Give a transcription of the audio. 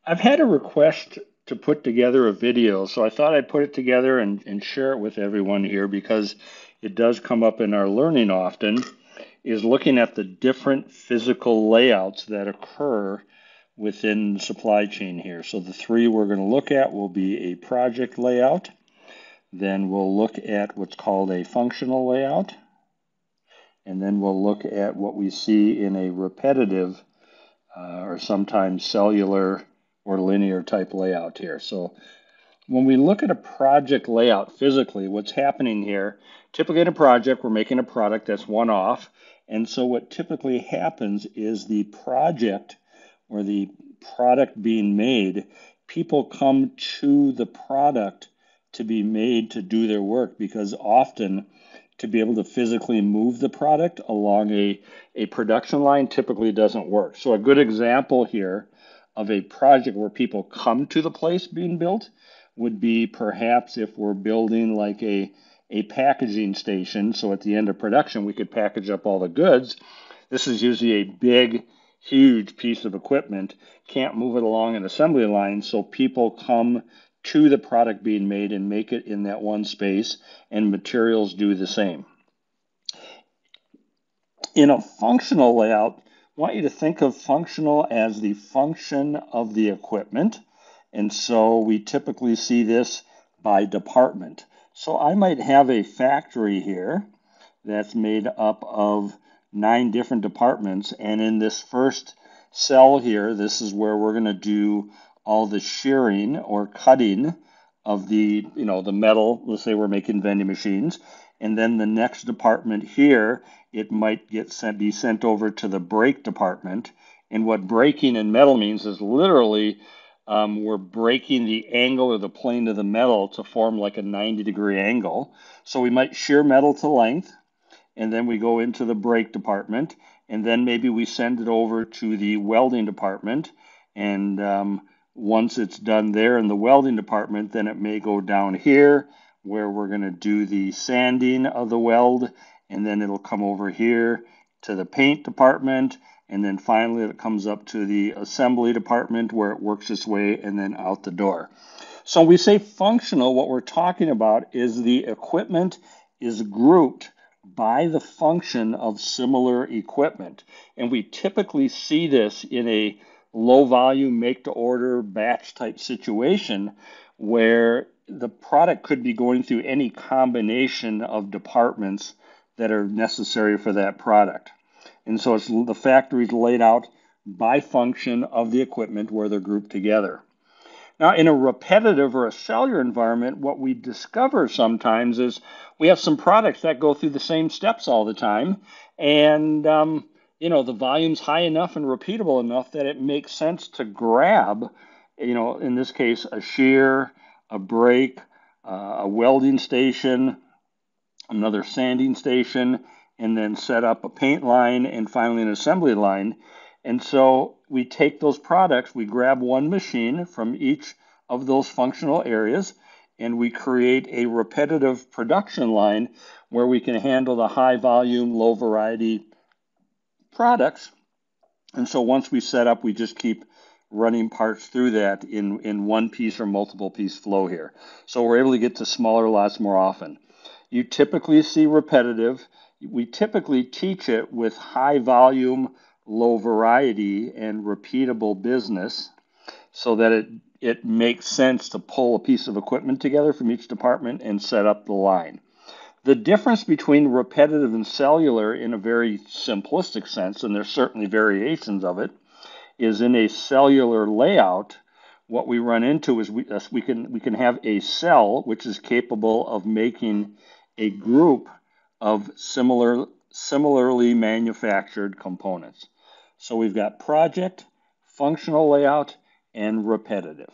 I've had a request to put together a video, so I thought I'd put it together and share it with everyone here because it does come up in our learning often, is looking at the different physical layouts that occur within the supply chain here. So the three we're going to look at will be a project layout, then we'll look at what's called a functional layout, and then we'll look at what we see in a repetitive or sometimes cellular or linear type layout here. So when we look at a project layout physically, what's happening here, typically in a project, we're making a product that's one-off. And so what typically happens is the project or the product being made, people come to the product to be made to do their work because often to be able to physically move the product along a production line typically doesn't work. So a good example here of a project where people come to the place being built would be perhaps if we're building like a packaging station. So at the end of production, we could package up all the goods. This is usually a big, huge piece of equipment. Can't move it along an assembly line, so people come to the product being made and make it in that one space, and materials do the same. In a functional layout, I want you to think of functional as the function of the equipment. And so we typically see this by department. So I might have a factory here that's made up of 9 different departments. And in this first cell here, this is where we're going to do all the shearing or cutting of the metal. Let's say we're making vending machines. And then the next department here, it might be sent over to the brake department. And what braking in metal means is literally we're breaking the angle or the plane of the metal to form like a 90-degree angle. So we might shear metal to length, and then we go into the brake department, and then maybe we send it over to the welding department. And once it's done there in the welding department, then it may go down here where we're going to do the sanding of the weld, and then it'll come over here to the paint department, and then finally it comes up to the assembly department where it works its way and then out the door. So when we say functional, what we're talking about is the equipment is grouped by the function of similar equipment. And we typically see this in a low volume, make to order, batch type situation where the product could be going through any combination of departments that are necessary for that product. And so it's the factory's laid out by function of the equipment where they're grouped together. Now, in a repetitive or a cellular environment, what we discover sometimes is we have some products that go through the same steps all the time, and the volume's high enough and repeatable enough that it makes sense to grab, in this case, a shear, a brake, a welding station, another sanding station, and then set up a paint line and finally an assembly line. And so we take those products, we grab one machine from each of those functional areas, and we create a repetitive production line where we can handle the high volume, low variety products. And so once we set up, we just keep running parts through that in one piece or multiple piece flow here. So we're able to get to smaller lots more often. You typically see repetitive. We typically teach it with high volume, low variety, and repeatable business so that it makes sense to pull a piece of equipment together from each department and set up the line. The difference between repetitive and cellular in a very simplistic sense, and there's certainly variations of it, is in a cellular layout, what we run into is we can have a cell which is capable of making a group of similarly manufactured components. So we've got project, functional layout, and repetitive.